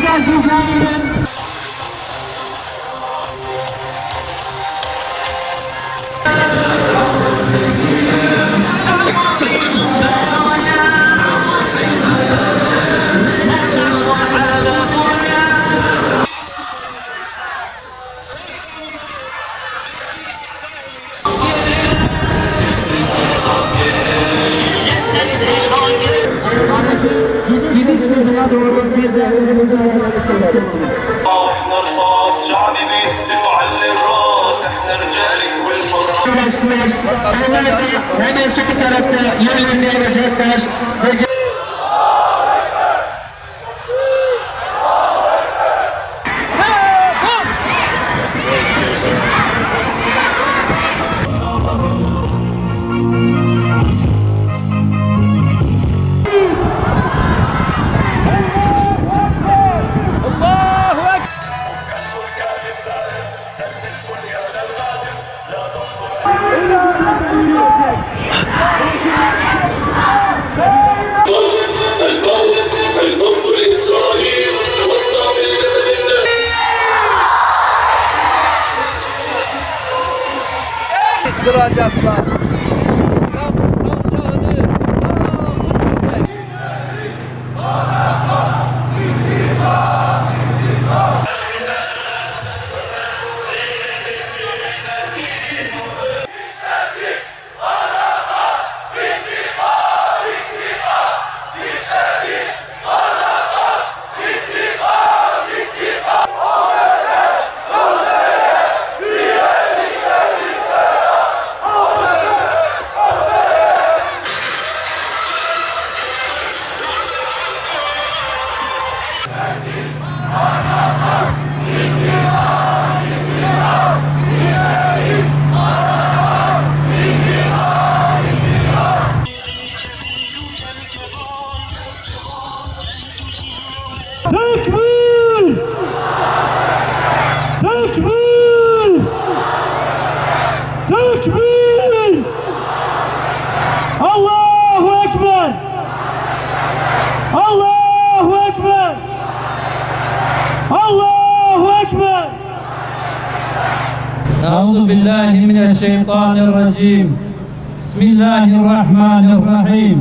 Alkışlar sizlerin. نرصاص شعبي بيهتف على الراس احنا رجالك والمرأة. Onlar da hemen şu tarafta yerlerine inecekler. البوم الإسرائيل واصنع بالجسد الناس. Kıracaklar. İslam'ın sancağını Kudüs'e. Tekbir! Tekbir! Tekbir! Allahu Ekber! Allahu Ekber! Allahu Ekber! Euzu billahi mineşşeytanirracim. Bismillahirrahmanirrahim.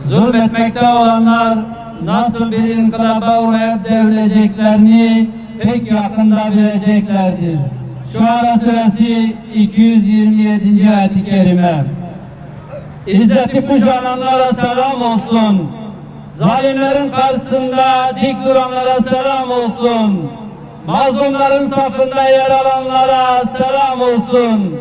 Zulmetmekte olanlar nasıl bir inkılaba uğrayıp devrileceklerini pek yakında bileceklerdir. Şuara suresi 227. ayet-i kerime. İzzeti kuşananlara selam olsun. Zalimlerin karşısında dik duranlara selam olsun. Mazlumların safında yer alanlara selam olsun.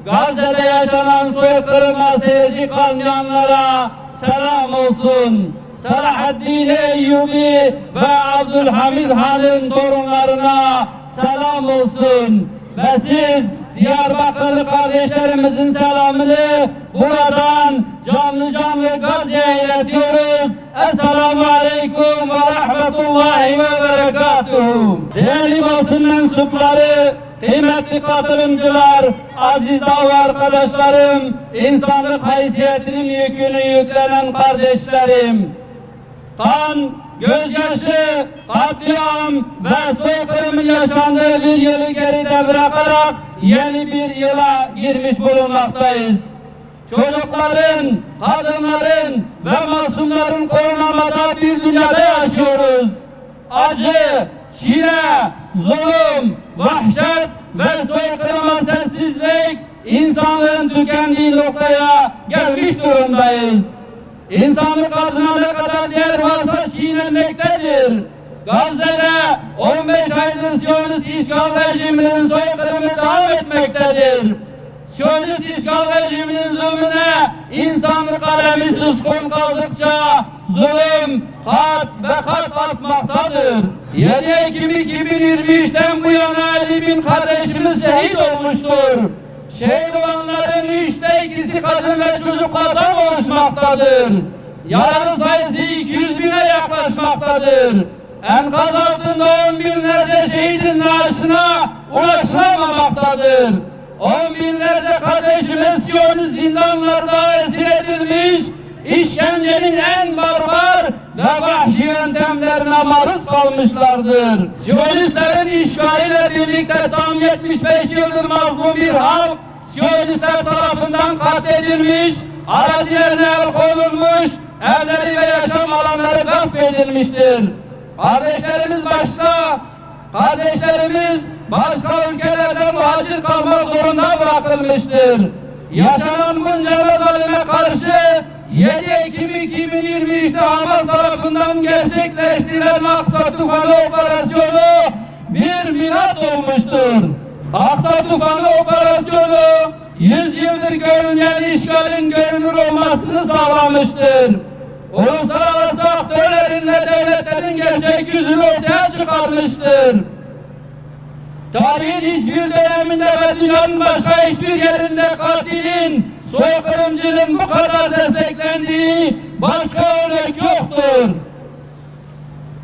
Gazze'de yaşanan soykırıma seyirci kalmayanlara selam olsun. Selahaddin Eyyubi ve Abdülhamid Han'ın torunlarına selam olsun. Ve siz Diyarbakırlı kardeşlerimizin selamını buradan canlı Gazze'ye iletiyoruz. Esselamu Aleyküm ve Rahmetullahi ve Berekatuhu. Değerli basın mensupları, kıymetli katılımcılar, aziz dava arkadaşlarım, insanlık haysiyetinin yükünü yüklenen kardeşlerim. Kan, gözyaşı, katliam ve soykırımın yaşandığı bir yılı geride bırakarak yeni bir yıla girmiş bulunmaktayız. Çocukların, kadınların ve masumların korunamadığı bir dünyada yaşıyoruz. Acı, çile, zulüm, vahşet ve soykırıma sessizlik insanlığın tükendiği noktaya gelmiş durumdayız. İnsanlık adına ne kadar değer varsa çiğnenmektedir. Gazze'de 15 aydır Siyonist işgal rejiminin soykırımı devam etmektedir. Siyonist işgal rejiminin zulmüne insanlık alemi suskun kaldıkça zulüm kat ve kat artmaktadır. 7 Ekim 2023'ten bu yana 50.000 kardeşimiz şehit olmuştur. Şehit olanların 2/3 kadın ve çocuklardan oluşmaktadır. Yaralı sayısı 200.000'e yaklaşmaktadır. Enkaz altında 10.000'lerce şehidin naaşına ulaşılamamaktadır. 10.000'lerce kardeşimiz Siyonist zindanlarda esir edilmiş, işkencenin en barbar ve vahşi yöntemlerine maruz kalmışlardır. Siyonistlerin işgaliyle birlikte tam 75 yıldır mazlum bir halk, Siyonistler tarafından katledilmiş, arazilerine el konulmuş, evleri ve yaşam alanları gasp edilmiştir. Kardeşlerimiz başka ülkelerde muhacir kalmak zorunda bırakılmıştır. Yaşanan bunca zalime karşı 7 Ekim 2023'te Hamas tarafından gerçekleştirilen Aksa Tufanı operasyonu bir milat olmuştur. Aksa Tufanı operasyonu 100 yıldır görülmeyen işgalin görünür olmasını sağlamıştır. Uluslararası aktörlerin ve devletlerin gerçek yüzünü ortaya çıkarmıştır. Tarihin hiçbir döneminde ve dünyanın başka hiçbir yerinde katilin, soykırımcının bu kadar desteklendiği başka örnek yoktur.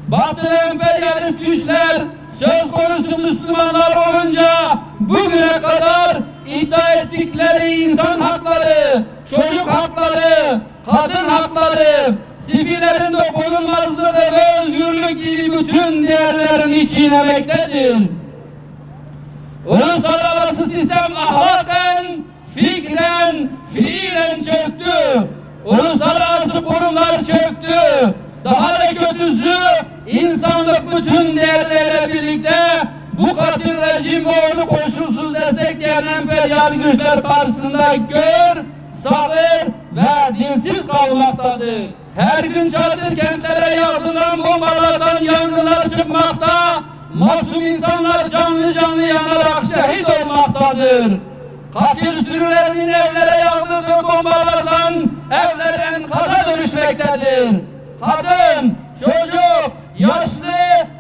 Batılı emperyalist güçler söz konusu Müslümanlar olunca bugüne kadar iddia ettikleri insan hakları, çocuk hakları, kadın hakları, sivillerin dokunulmazlığı ve özgürlük gibi bütün değerlerini çiğnemektedir. Uluslararası sistem ahlaken, fikren, fiilen çöktü. Uluslararası kurumlar çöktü. Daha da kötüsü insanlık bütün değerleriyle birlikte bu katil rejim ve onu koşulsuz destekleyen emperyal güçler karşısında kör, sağır ve dilsiz kalmaktadır. Her gün çadır kentlere yağdırılan bombalardan yangınlar çıkmakta, masum insanlar canlı canlı yanarak şehit olmaktadır. Katil sürülerinin evlere yağdırdığı bombalardan evler enkaza dönüşmektedir. Kadın, çocuk, yaşlı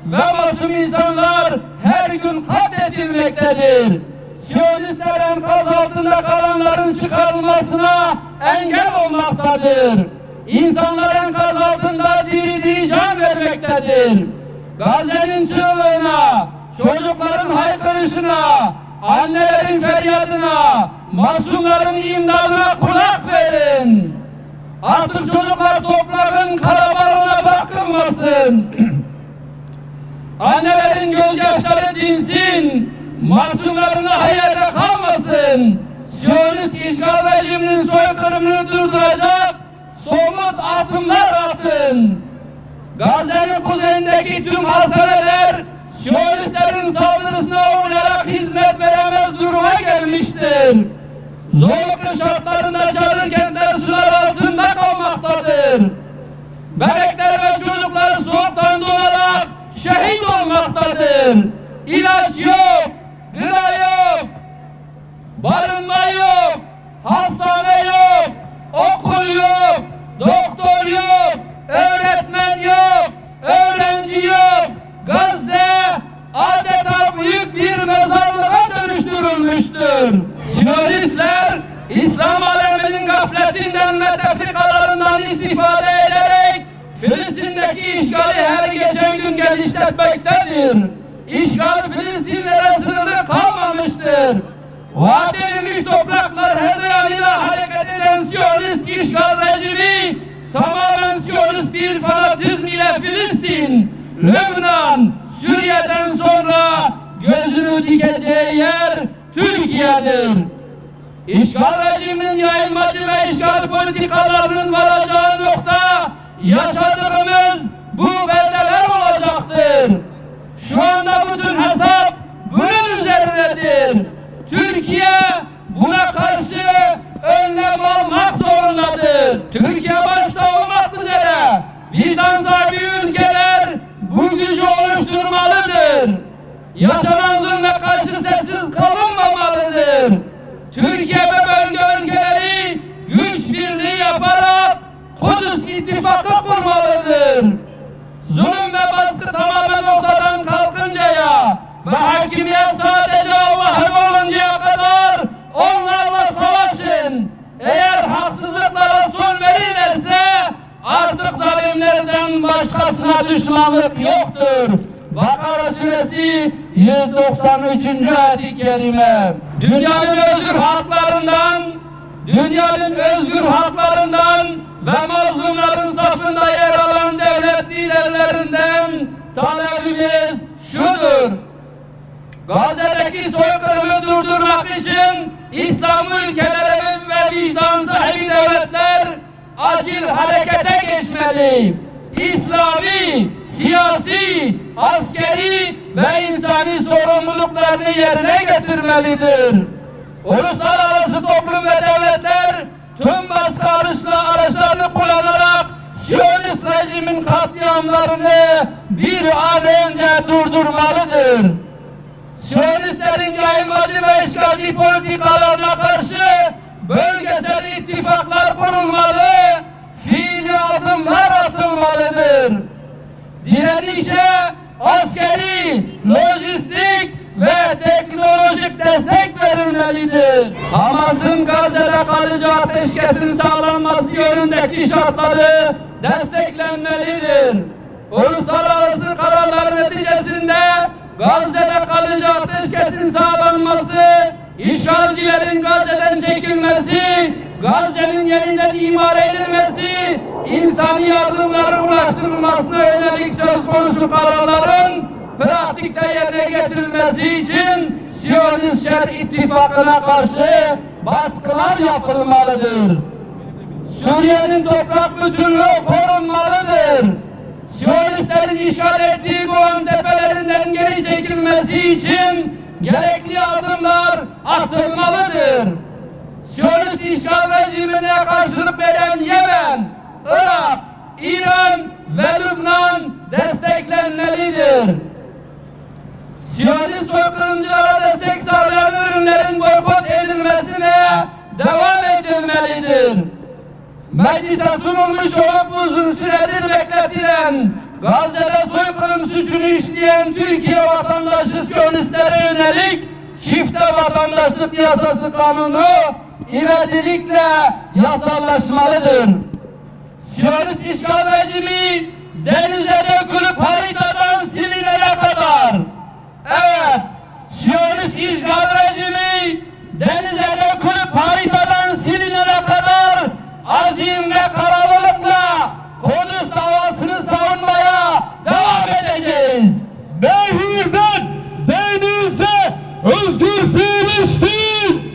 ve masum insanlar her gün katledilmektedir. Siyonistler enkaz altında kalanların çıkarılmasına engel olmaktadır. İnsanlar enkaz altında diri diri can vermektedir. Gazze'nin çığlığına, çocukların haykırışına, annelerin feryadına, masumların imdadına kulak verin. Artık çocuklar toprağın karabalığına bırakılmasın. Annelerin gözyaşları dinsin, masumlarına hayata kalmasın. Siyonist işgal rejiminin soykırımını durduracak somut adımlar atın. Gazze'nin kuzeyindeki tüm hastaneler Siyonistlerin saldırısına uğrayarak hizmet veremez duruma gelmiştir. Zorluklu şartlarında çadır kentler sular altında kalmaktadır. Bebekler ve çocuklar soğuktan donarak şehit olmaktadır. İlaç yok, gıda yok, barınma yok, hastane yok, okul yok, doktor yok, öğretmen yok, öğrenci yok. Gazze adeta büyük bir mezarlığa dönüştürülmüştür. Siyonistler İslam aleminin gafletinden ve tefrikalarından istifade ederek Filistin'deki işgali her geçen gün genişletmektedir. İşgal Filistinlere sınırlı kalmamıştır. Vaat edilmiş topraklar hezeyanıyla hareket eden Siyonist işgal rejimi tamamen Siyonist bir fanatizm ile Filistin, Lübnan, Suriye'den sonra gözünü dikeceği yer Türkiye'dir. İşgal rejiminin yayılmacı ve işgal politikalarının varacağı nokta yaşadığımız bu beldeler olacaktır. Şu anda bütün hesap bunun üzerinedir. Türkiye buna karşı önlem almak zorundadır. Türkiye başta olmak üzere vicdan sahibi ülkeler bu gücü oluşturmalıdır. Yaşanan zulme karşı sessiz kalınmamalıdır. Türkiye ve bölge ülkeleri güç birliği yaparak Kudüs ittifakı kurmalıdır. Zulüm ve baskı tamamen ortadan kalkıncaya ve hakimiyet sadece Allah'ın oluncaya kadar onlarla savaşın. Eğer haksızlıklara son verirlerse artık zalimlerden başkasına düşmanlık yoktur. Vakara suresi 193. ayet-i kerime. Dünyanın özgür haklarından ve mazlumların safında yer alan devlet liderlerinden talebimiz şudur: Gazze'deki soykırımı durdurmak için İslam ülkeleri ve vicdan sahibi devletler acil harekete geçmeli. İslami, siyasi, askeri ve insani sorumluluklarını yerine getirmelidir. Uluslararası toplum ve devletler tüm baskı araçlarını kullanarak Siyonist rejimin katliamlarını bir an önce durdurmalıdır. Siyonistlerin yayılmacı ve işgalci politikalarına karşı bölgesel ittifaklar kurulmalı, fiili adımlar atılmalıdır. Direnişe askeri, lojistik ve teknolojik destek verilmelidir. Hamas'ın Gazze'de kalıcı ateşkesin sağlanması yönündeki şartları desteklenmelidir. Uluslararası kararlar neticesinde Gazze'de kalıcı ateşkesin sağlanması, işgalcilerin Gazze'den çekilmesi, Gazze'nin yeniden imar edilmesi, insani yardımların ulaştırılmasına yönelik söz konusu kararların pratikte yerine getirilmesi için Siyonist Şer İttifakı'na karşı baskılar yapılmalıdır. Suriye'nin toprak bütünlüğü korunmalıdır. Siyonistlerin işgal ettiği Golan Tepelerinden geri çekilmesi için gerekli adımlar atılmalıdır. Siyonist işgal rejimine karşılık veren Yemen, Irak, İran ve Lübnan desteklenmelidir. Siyonist soykırımcılara destek sağlayan ürünlerin boykot edilmesine devam edilmelidir. Meclise sunulmuş olup uzun süredir bekletilen Gazze'de soykırım suçunu işleyen Türkiye vatandaşı Siyonistlere yönelik çifte vatandaşlık yasası kanunu ivedilikle yasallaşmalıdır. Siyonist işgal rejimi denize dökülüp haritadan silinene kadar, evet, Siyonist işgal rejimi denize dökülüp haritadan silinene kadar azim ve kararlılıkla Kudüs davasını savunmaya devam edeceğiz. Behir'den denize özgür Filistin!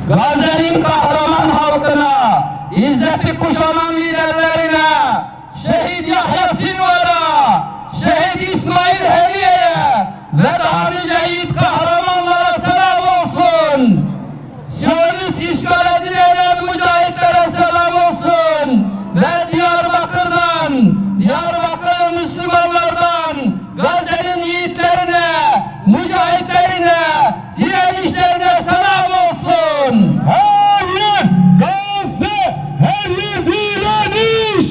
Gazze'nin kahraman halkına, izzeti kuşanan liderlerine, Şehit Yahya Sinvar'a, Şehit İsmail Heliye'ye ve daha nice yiğit kahramanlara selam olsun. Siyonist işgale direnen mücahitlere selam olsun. Ve Diyarbakır'ın Müslümanlardan, Gazze'nin yiğitlerine, mücahitlerine, direnişlerine selam olsun. Her yer Gazze, her yer direniş!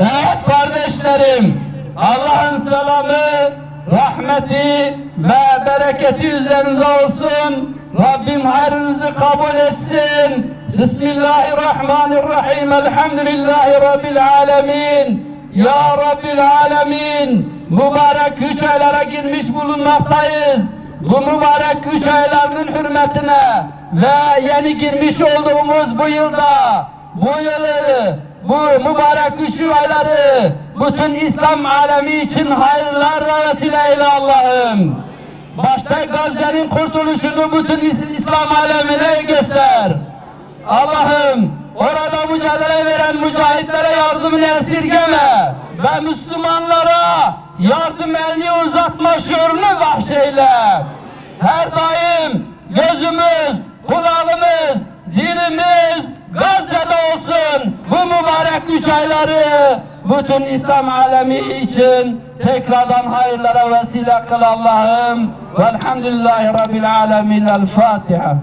Evet kardeşlerim, Allah'ın selamı, rahmeti ve bereketi üzerinize olsun. Rabbim hayrınızı kabul etsin. Bismillahirrahmanirrahim. Elhamdülillahi Rabbil alemin. Ya Rabbil alemin. Mübarek 3 aylara girmiş bulunmaktayız. Bu mübarek 3 aylarının hürmetine ve yeni girmiş olduğumuz bu yılda, bu mübarek 3 ayları bütün İslam alemi için hayırlarla vesile eyle Allah'ım. Başta Gazze'nin kurtuluşunu bütün İslam alemine göster. Allah'ım, orada mücadele veren mücahitlere yardımını esirgeme ve Müslümanlara yardım elini uzatma şuurunu bahşeyle. Her daim gözümüz, kulağımız, dilimiz Gazze'de olsun. Bu mübarek 3 ayları bütün İslam alemi için tekrardan hayırlara vesile kıl Allah'ım. Velhamdülillahi Rabbil alemin. El Fatiha.